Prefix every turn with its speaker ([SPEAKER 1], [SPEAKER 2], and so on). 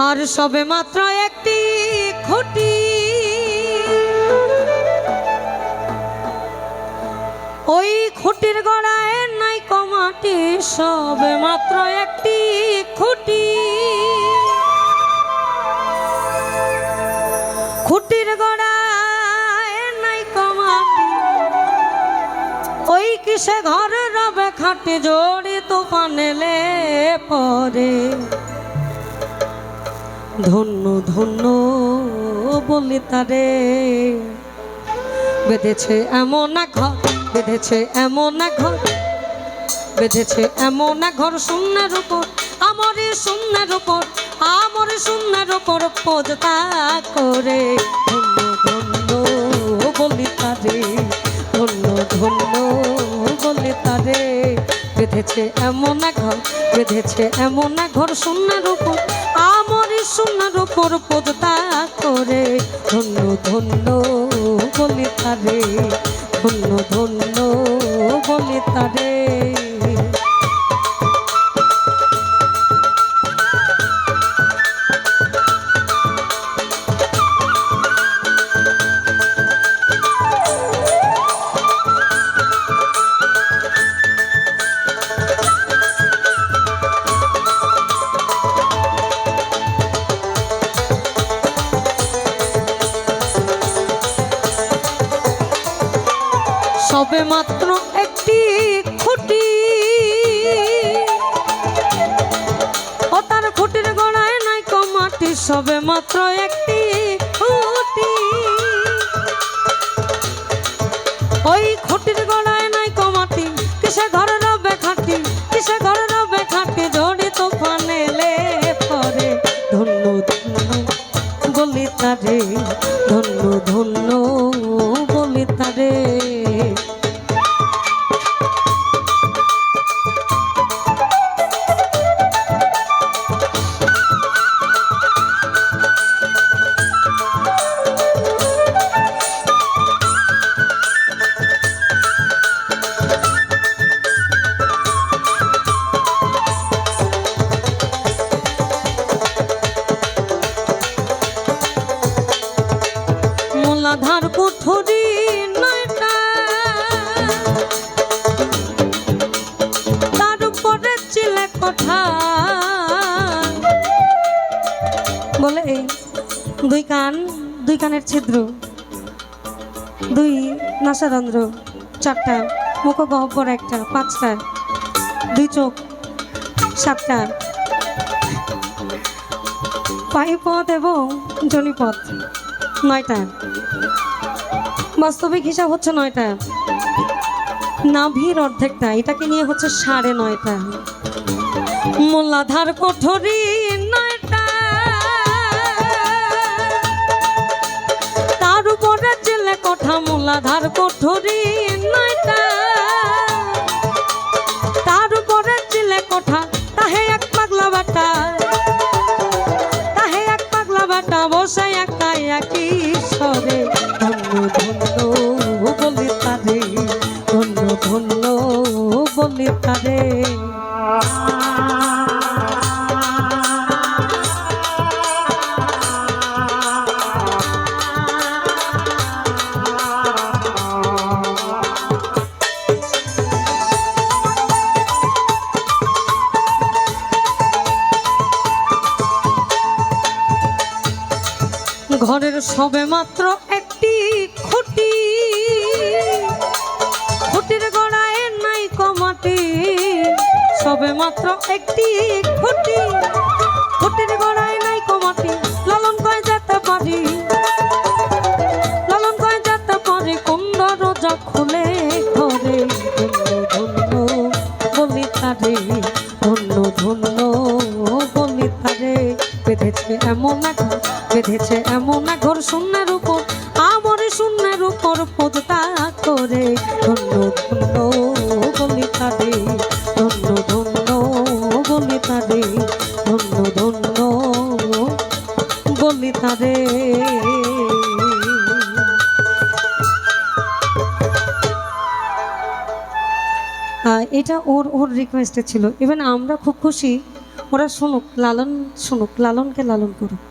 [SPEAKER 1] আর সবে মাত্র একটি খুঁটি, ওই খুঁটির গোড়ায় নাই কমাটি, সবে মাত্র একটি খুঁটি, খুঁটির গোড়ায় নাই কমাটি, ওই কিসে ঘর রবে খাটি, জড়ি তুফান এলে পরে ধন্য ধন্য বলি তারে। বেঁধেছে এমন এক ঘর, বেঁধেছে এমন এক ঘর, বেঁধেছে এমন এক ঘর শূন্যের উপর, আমারই শূন্যের উপর, আমারই শূন্যের উপর পোজতা করে। ধন্য ধন্য বলি তারে, ধন্য ধন্য বলি তারে। বেঁধেছে এমন এক ঘর, বেঁধেছে এমন এক ঘর শূন্যের উপর, আমারই শূন্যের উপর পোজতা করে। ধন্য ধন্য বলি তারে, ধন্য ধন্য বলি তারে। সবে মাত্র একটি খুঁটি, ও তার খুঁটির গোড়ায় নাই কমাটি, সবে মাত্র একটি খুঁটি, ওই খুঁটির গোড়ায় নাই কমাটি, কিসে ঘর রবে খাটি, কিসে ঘর রবে খাটি, জড়ি তুফান এলে পরে। ধন্য ধন্য বলি তারে, ধন্য ধন্য বলি তারে। মোলাধার কুঠুরি নয়টা, তার উপরে চিলে কোঠা, বলে এই দুই কান, দুই কানের ছিদ্র, দুই নাসারন্ধ্র, চারটা মুখ গহ্বর একটা, পাঁচটা দুই চোখ, সাতটা পায়ুপথ এবং জনিপথ, নয়টা। বাস্তবিক হিসাব হচ্ছে নয়টা, নাভির অর্ধেকটা, এটাকে নিয়ে হচ্ছে 9.5টা। মোলাধার কোঠরি নয়টা, তার উপরে চিলে কোঠা, মোলাধার কোঠরি নয়টা, তার উপরে চিলে কোঠা, তাহে এক পাগলা বাটা, তাহে এক পাগলা বাটা, বসে একটা একই স্বরে। ধন্য ধন্য বলি তারে, ধন্য ধন্য বলি তারে। ঘরের সবে মাত্র একটি খুঁটি, খুঁটির গোড়ায় নাই কমাটি, সবে মাত্র একটি খুঁটি, খুঁটির গোড়ায় নাই কমাটি, লালন কয় যেতে পারি, লালন কয় যেতে পারি, কোন দরজা খুলে ঘরে। ধন্য ধন্য বলি তারে, ধন্য ধন্য বলি তারে। বেঁধেছে এমন এক ঘর, বেঁধেছে এমন এক ঘর শূন্যের উপর, আমার শূন্যের উপর পোজতা করে। ধন্য ধন্য বলি তারে, ধন্য ধন্য বলি তারে, ধন্য ধন্য বলি তারে। এটা ওর রিকোয়েস্টে ছিল। ইভেন আমরা খুব খুশি ওরা শুনুক, লালন শুনুক, লালনকে লালন করুক।